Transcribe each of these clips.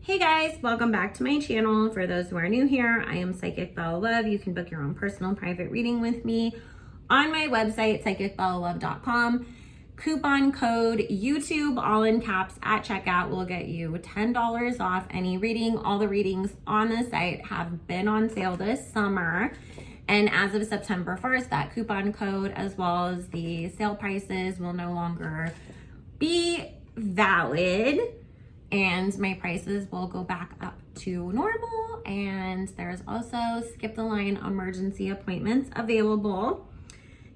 Hey guys, welcome back to my channel. For those who are new here, I am Psychic Bella Love. You can book your own personal private reading with me on my website, psychicbellalove.com. Coupon code YouTube, all in caps, at checkout will get you $10 off any reading. All the readings on the site have been on sale this summer. And as of September 1st, that coupon code as well as the sale prices will no longer be valid. And my prices will go back up to normal. And there's also skip the line emergency appointments available.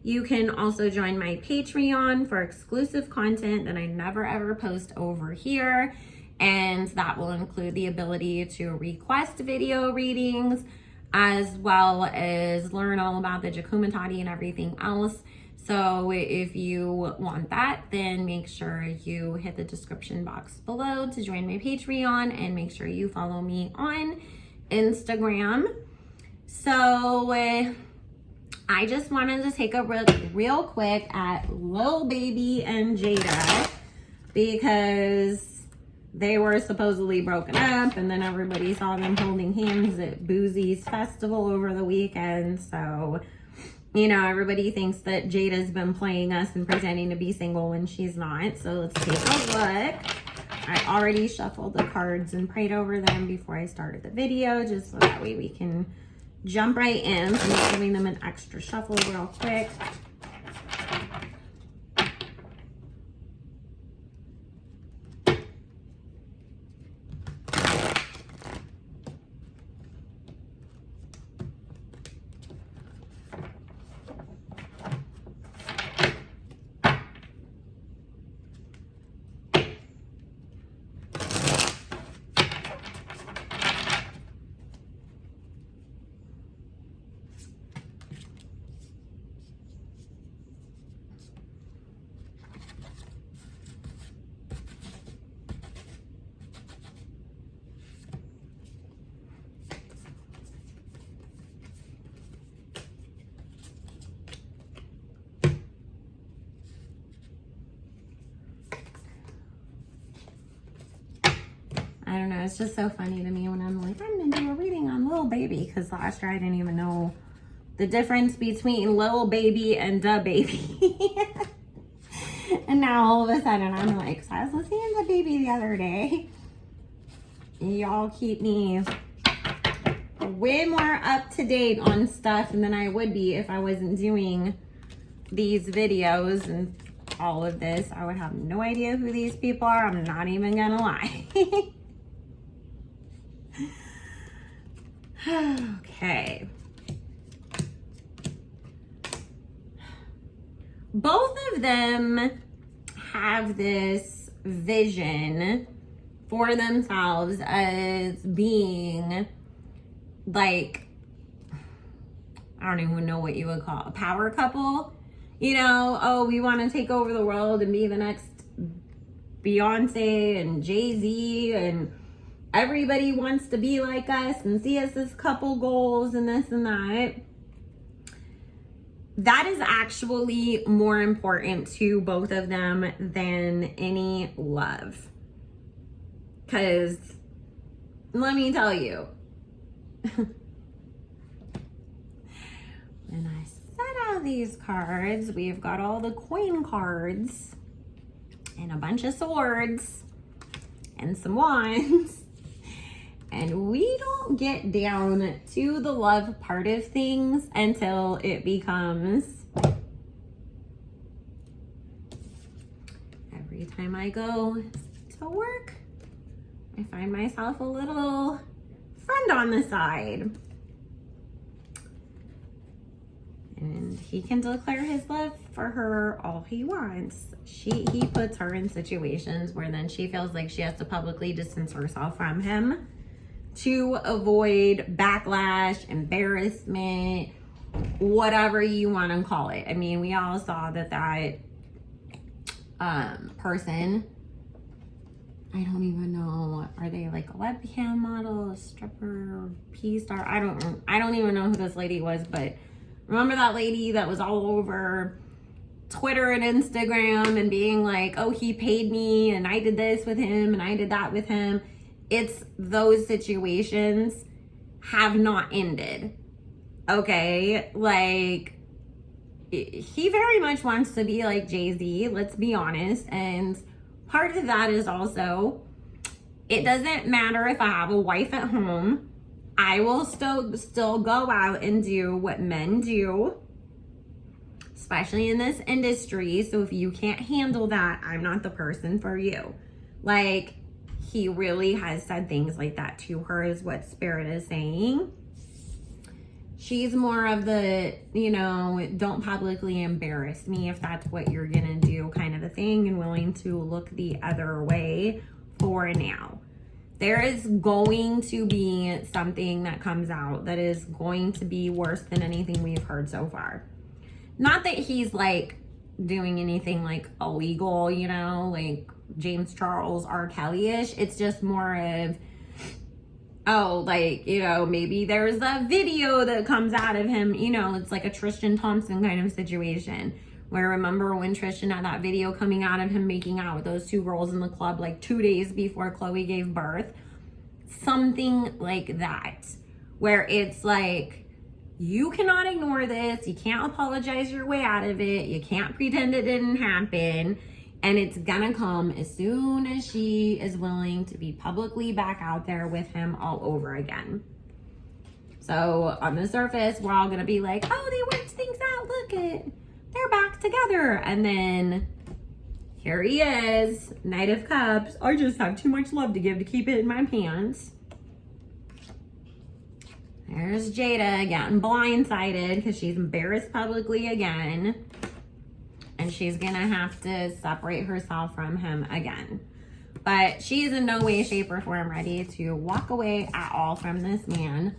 You can also join my Patreon for exclusive content that I never ever post over here. And that will include the ability to request video readings, as well as learn all about the Jakumatati and everything else. So if you want that, then make sure you hit the description box below to join my Patreon, and make sure you follow me on Instagram. So I just wanted to take a real quick at Lil Baby and Jayda, because they were supposedly broken up, and then everybody saw them holding hands at Boozy's festival over the weekend. So, you know, everybody thinks that Jada's been playing us and pretending to be single when she's not. So let's take a look. I already shuffled the cards and prayed over them before I started the video, just so that way we can jump right in. So I'm just giving them an extra shuffle real quick. I don't know, it's just so funny to me when I'm like, I'm gonna do a reading on Lil Baby, because last year I didn't even know the difference between Lil Baby and Da Baby. And now all of a sudden I'm like, so I was listening to Da Baby the other day. Y'all keep me way more up to date on stuff than I would be if I wasn't doing these videos and all of this. I would have no idea who these people are. I'm not even gonna lie. Okay. Both of them have this vision for themselves as being like, I don't even know what you would call a power couple. You know, oh, we want to take over the world and be the next Beyonce and Jay-Z, and everybody wants to be like us and see us as couple goals and this and that. That is actually more important to both of them than any love. Because let me tell you, when I set out these cards, we've got all the coin cards and a bunch of swords and some wands. And we don't get down to the love part of things until it becomes, every time I go to work, I find myself a little friend on the side. And he can declare his love for her all he wants. He puts her in situations where then she feels like she has to publicly distance herself from him to avoid backlash, embarrassment, whatever you want to call it. I mean, we all saw that person, I don't even know, are they like a webcam model, a stripper, P-star? I don't even know who this lady was, but remember that lady that was all over Twitter and Instagram and being like, oh, he paid me and I did this with him and I did that with him. it's those situations have not ended. Okay, like, he very much wants to be like Jay-Z, let's be honest. And part of that is also, it doesn't matter if I have a wife at home, I will still go out and do what men do, especially in this industry. So if you can't handle that, I'm not the person for you. Like, he really has said things like that to her, is what Spirit is saying. She's more of the, you know, don't publicly embarrass me if that's what you're gonna do kind of a thing, and willing to look the other way for now. There is going to be something that comes out that is going to be worse than anything we've heard so far. Not that he's like doing anything like illegal, you know, like James Charles, R. Kelly-ish. It's just more of, oh, like, you know, maybe there's a video that comes out of him, you know, it's like a Tristan Thompson kind of situation. Where, remember when Tristan had that video coming out of him making out with those two girls in the club like 2 days before Chloe gave birth? Something like that. Where it's like, you cannot ignore this. You can't apologize your way out of it. You can't pretend it didn't happen. And it's gonna come as soon as she is willing to be publicly back out there with him all over again. So on the surface, we're all gonna be like, oh, they worked things out. Look it. They're back together. And then here he is, Knight of Cups. I just have too much love to give to keep it in my pants. There's Jayda getting blindsided because she's embarrassed publicly again. And she's gonna have to separate herself from him again. But she is in no way, shape, or form ready to walk away at all from this man.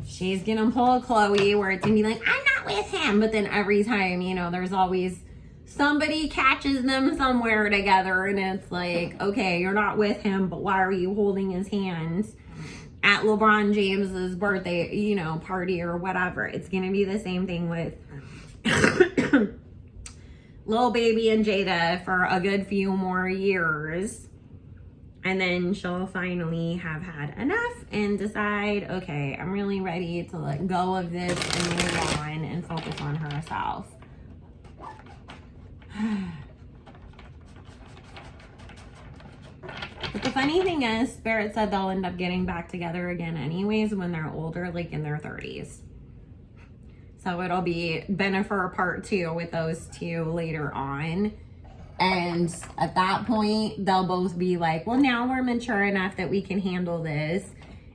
She's gonna pull a Chloe where it's gonna be like, I'm not with him. But then every time, you know, there's always somebody catches them somewhere together. And it's like, okay, you're not with him, but why are you holding his hand at LeBron James's birthday, you know, party or whatever? It's gonna be the same thing with Lil Baby and Jayda for a good few more years. And then she'll finally have had enough and decide, okay, I'm really ready to let go of this and move on and focus on herself. But the funny thing is, Spirit said they'll end up getting back together again anyways when they're older, like in their 30s. So it'll be Bennifer part 2 with those two later on. And at that point, they'll both be like, well, now we're mature enough that we can handle this.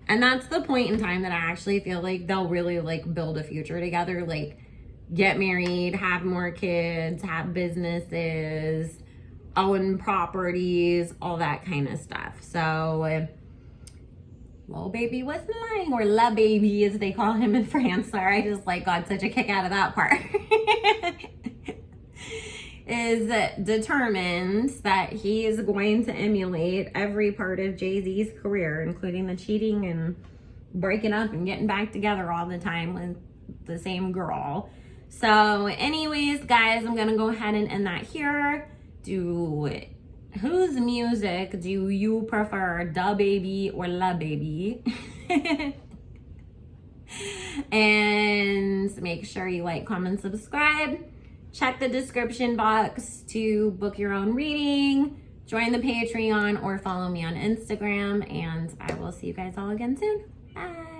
And that's the point in time that I actually feel like they'll really like build a future together. Like get married, have more kids, have businesses, own properties, all that kind of stuff. So Lil Baby was lying, or La Baby as they call him in France. Sorry, I just like got such a kick out of that part. Is determined that he is going to emulate every part of Jay-Z's career, including the cheating and breaking up and getting back together all the time with the same girl. So anyways, guys, I'm gonna go ahead and end that here. Whose music do you prefer, Da Baby or La Baby? And make sure you like, comment, subscribe. Check the description box to book your own reading, join the Patreon, or follow me on Instagram. And I will see you guys all again soon. Bye.